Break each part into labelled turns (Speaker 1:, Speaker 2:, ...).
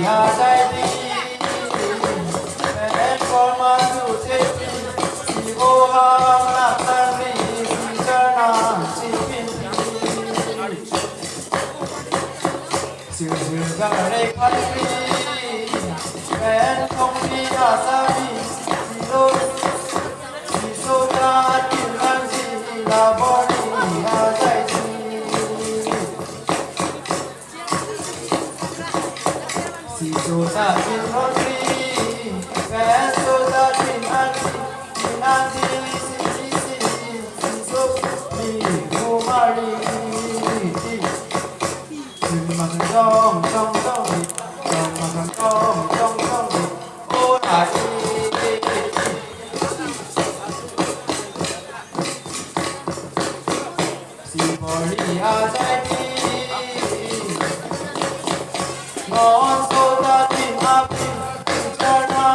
Speaker 1: a dai đi em con ma dù thế thì vô ham lạc tan đi thì cho nàng chỉ biết sự sự ra đây phát đi em không đi là sao đi thì đôi thì số ta tìm ăn gì là bỏ đi a dai đi si so ta tin hot đi ven so ta tin an đi si so đi mo mari tin mà trong trong trong đi trong mà trong đi ô lại si mori a dai đi non so ta tin ap cha na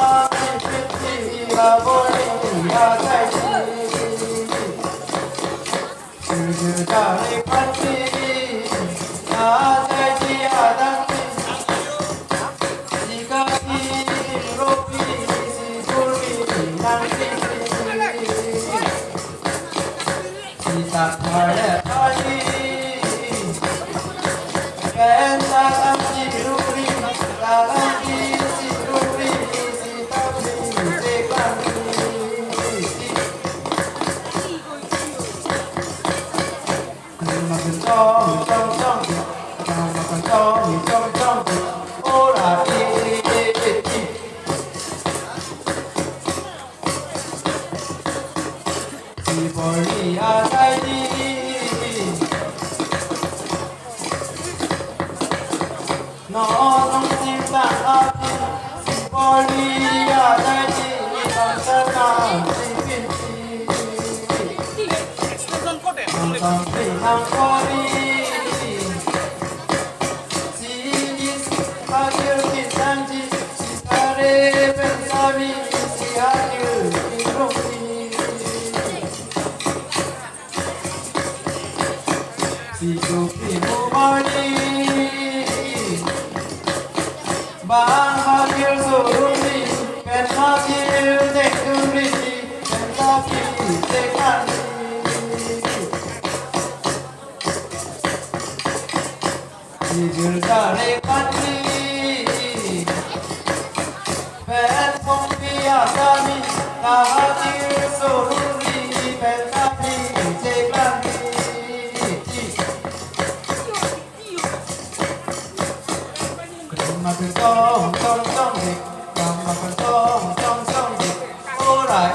Speaker 1: ti la boli a dai ji ta le phan ti a dai ti a dang ti si ka ti ro pi si gur pi nang ti si ta tha le a ti ken ta am ti ru ri la la ti si ru ri si ta ri se kan ti ma kan trong ma kan trong ô la ti si bori a dai đi nó không xin ta áp si bori a dai đi con ta na si pin con phi hang bori si dis a kill kin sang ji si tare pen sabi si a kill kin roki si tu pi mo mari bang hakil surumi pen hakil tekuri pen hakil tekani si julta le pati pen phong pi asami ta hakil surumi pen hakil tekani mà cần trong đi mà cần trong đi ô lại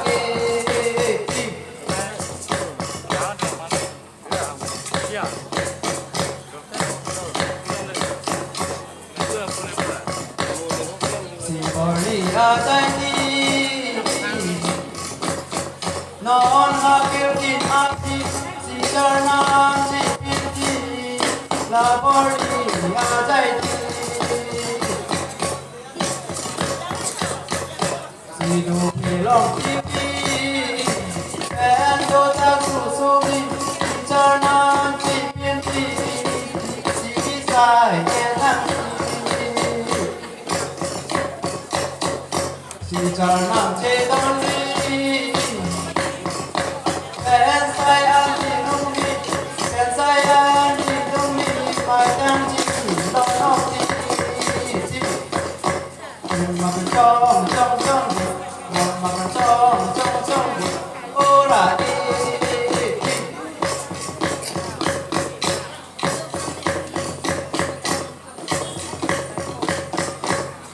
Speaker 1: si bori a dai đi non ha kêu tin áp đi si cho nam si biết đi là bori a dai đi si du pi long ti pi en do ta ku so bi cho nam ti bien ti si sai ke thang si cho nam che don đi en sai an ti nung đi en sai an ti nung đi mai đang chi lo no ti mà cần trong đi mà cần trong đi ô là đi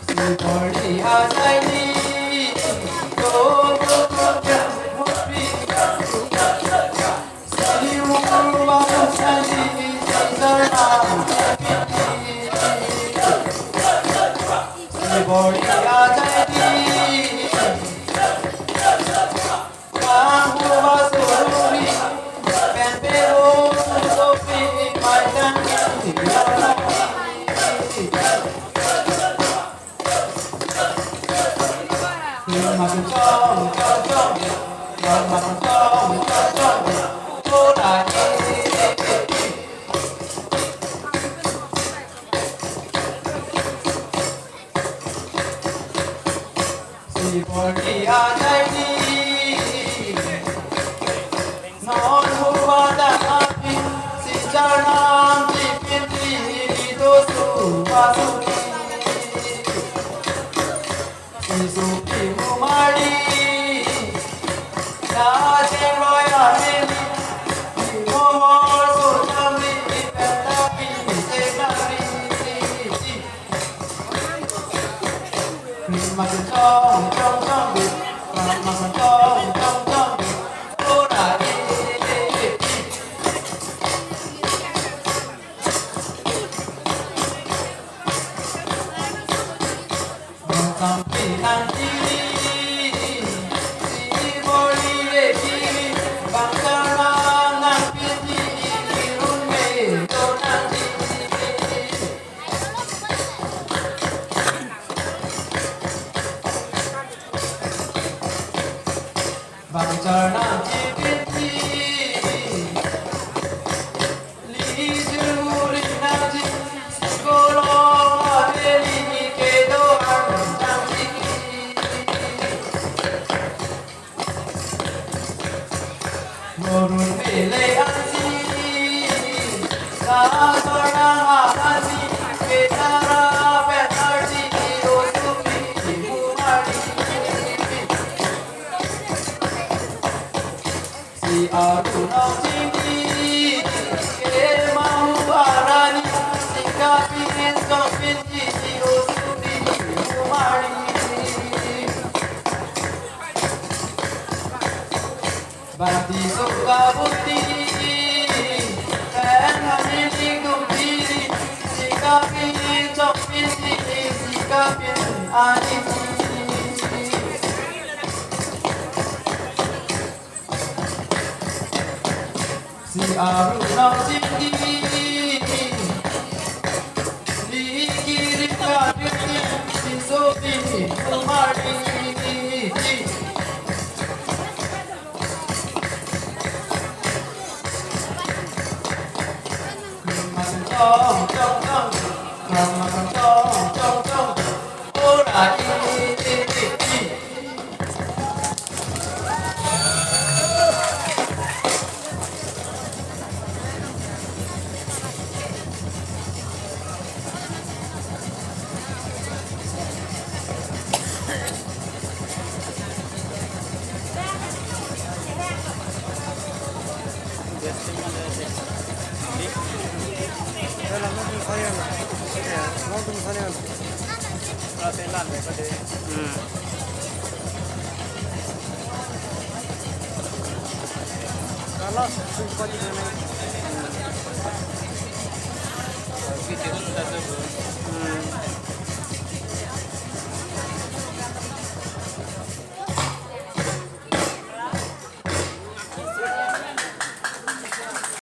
Speaker 1: si bori a dai đi go ya một bi si u ba sa đi si da na si bori a dai đi bang ba so ri pen pe o so pi mai dan ti la la mà cần trong mà cần trong ô lại si Bandi suka bukti kan hamili gumdiri sikapin chopin sikapin aniti si arunam sindi dikirim kapin si sopi kumari
Speaker 2: Kalau